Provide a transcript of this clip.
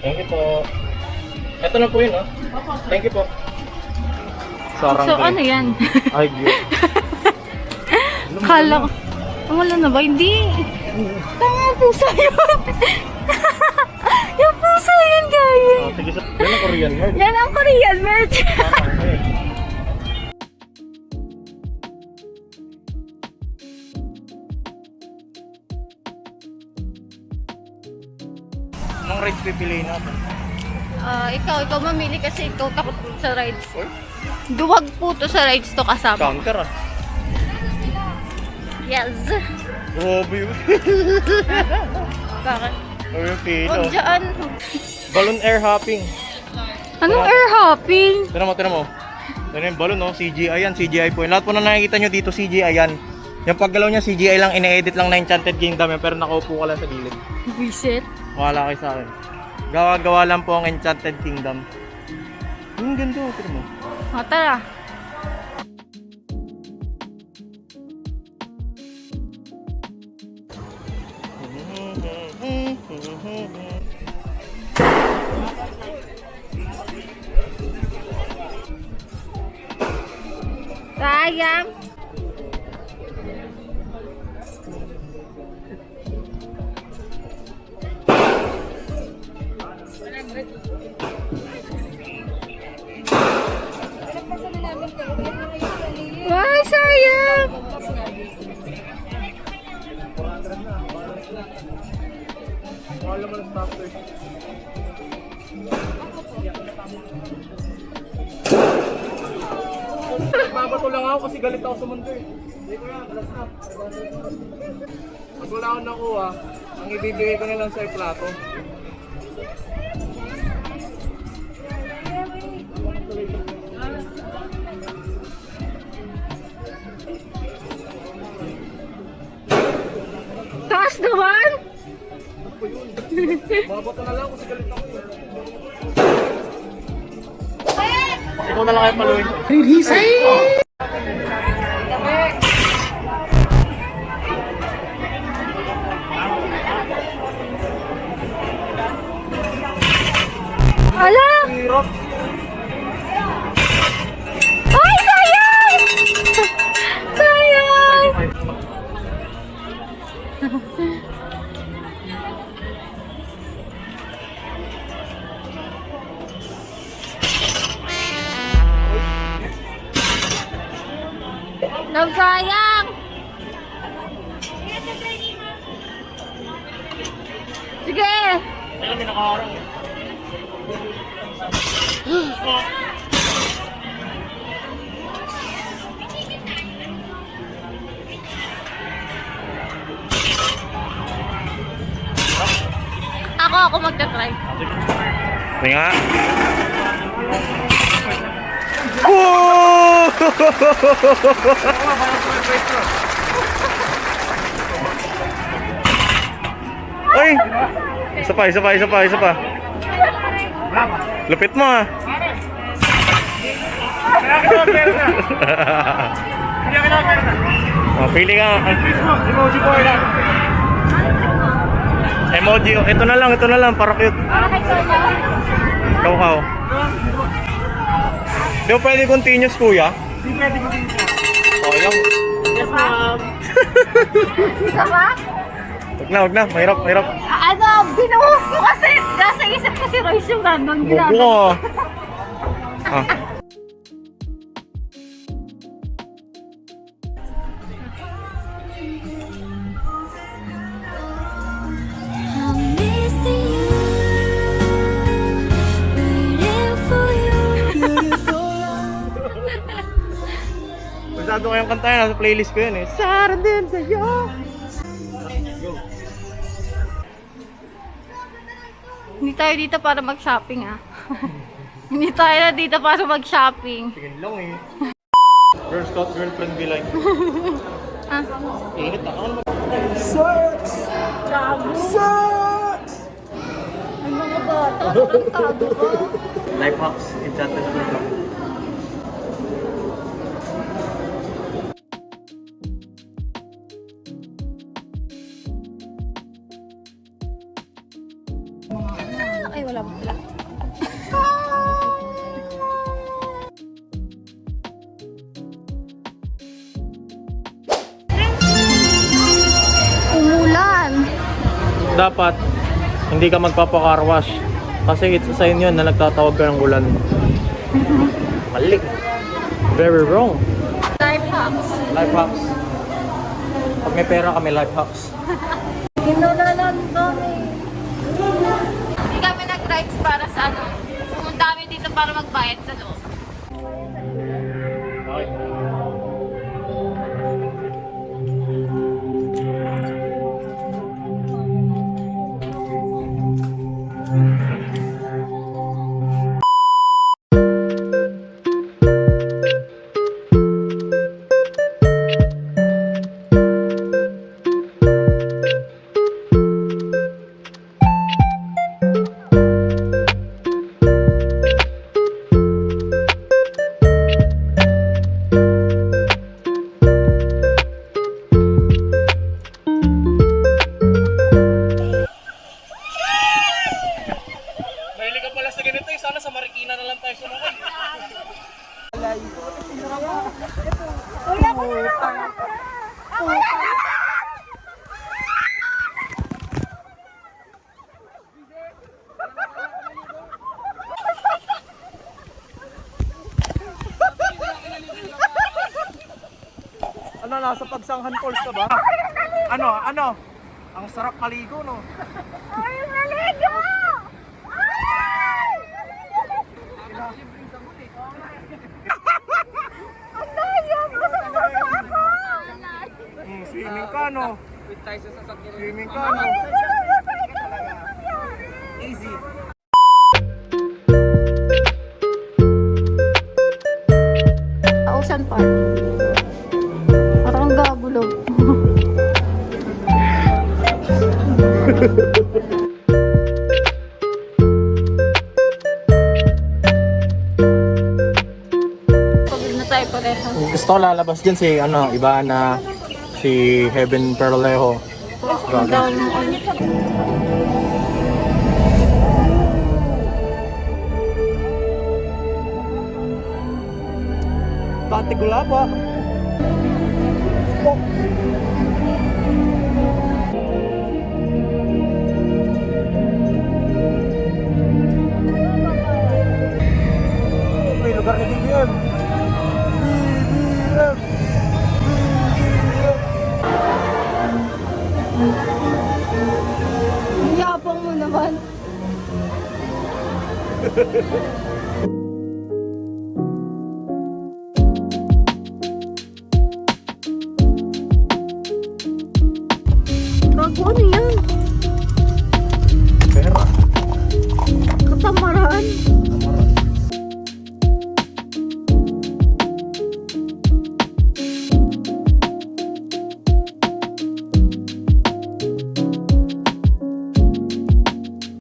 Thank you po. Ito na po yun, oh. Thank you po. Sarang So, ano yan? Ay, Diyo. Kala ko. Wala na ba? Hindi. Tama, pusa yun. Yung pusa yun, guys. Oh, sige, yan ang Korean merch. Yan ang Korean merch. Anong rides pipiliin natin? Ikaw mamili kasi ikaw takot sa rides. Duwag po to sa rides to kasama. Counter, ah. Yes. Grabe yun. Bakit? Ay, yung pilo. Huwag dyan. Balloon air hopping. Anong air hopping? Tinan mo. Yan yung balloon, no? CGI yan, CGI po. Yung lahat po na nakikita nyo dito, CGI yan. Yung paggalaw niya, CGI lang, ine-edit lang na Enchanted Kingdom yan, pero nakaupo ka lang sa gilid. Reset. Wala kayo sa akin. Gawa-gawa lang po ang Enchanted Kingdom. Yung ganda, tinan mo. O, tara. Sayang. Why, sayang. Wala naman ang stopper. Babato lang ako kasi galit ako sa mundo eh. Hindi ko yan, alas na. Pag wala akong nakuha, ang ibibigay ko na lang sa plato. Taas naman. Babato na lang kasi galit ako eh. Ikaw na lang kayo paluin. Ala! Hirap. Ay, sayang! Sayang! Love, sayang! Sige! Kaya may nakaharang eh. Ako magta-try. Hindi nga. Oh! Ay! Isa pa. Lupit mo ah. Oh, pili ka. Emoji boy lang. Emoji. Ito na lang para cute. Ikaw. Di ba pwede continuous, kuya? Hindi pwede continuous. Okay lang. Yes, ma'am. Isa ba? Wag na. Mahirap. Ano, binuhos ko kasi nasa isip ko si Royce yung random Buko ginagawa. ah. Masyado kayong kanta yan, nasa playlist ko yun eh. Sarang din sa'yo. Hindi tayo dito para mag-shopping ah. Hindi tayo na dito para mag-shopping. Tingin lang eh. Girl Scout girlfriend be like. Ah. Init ako naman. Ang mga bata, ang tago ko. Life hacks, enchanted kingdom. Ay, wala dapat hindi ka magpapa-car wash. Kasi it's a sign yun na nagtatawag ka ng ulan. Mali. Very wrong. Life hacks. Life hacks. Pag may pera kami, life hacks. Ginulalan kami. Hindi kami nag-rides para sa ano. Pumunta kami dito para magbayad sa loob. Okay. Mahilig ka pala sa ganito eh. Sana sa Marikina na lang tayo sumakay. Ano, nasa Pagsanghan Falls ka ba? Ano? Ang sarap maligo, no? Ay, naligo! Ang daya! Basang-basa ako! Swimming ka, no? Swimming ka, no? Basang-basa ikaw! Ano nangyari? Easy. Ocean Park. Parang gagulog. Pagod na tayo pareho. Gusto ko lalabas dyan si, iba na si Heaven Perlejo. Ang dami mo ano. Bate Gulaba. May lugar ni BBM. BBM. Ang yapang mo naman.